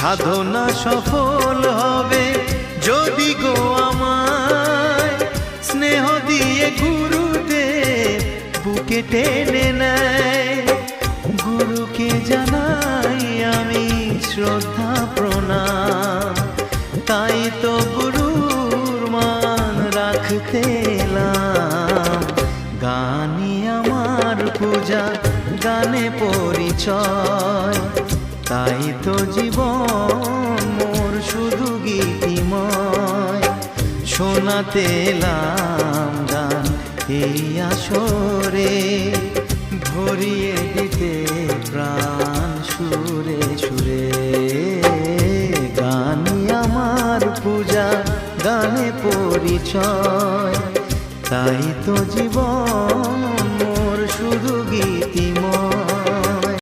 সাধনা সফল হবে যদি গো আমায় স্নেহ দিয়ে গুরুদেব বুকে টেনে নেয়। গুরুকে জানাই আমি শ্রদ্ধা প্রণাম, তাই তো গুরুর মান রাখতে এলাম। গানই আমার পূজা, গানে পরিচয়, তাই তো জীবন মোর শুধু গীতিময়। শোনাতে এলাম গান এই আসরে, ভরিয়ে দিতে প্রাণ সুরে সুরে। গানই আমার পূজা, গানে পরিচয়, তাই তো জীবন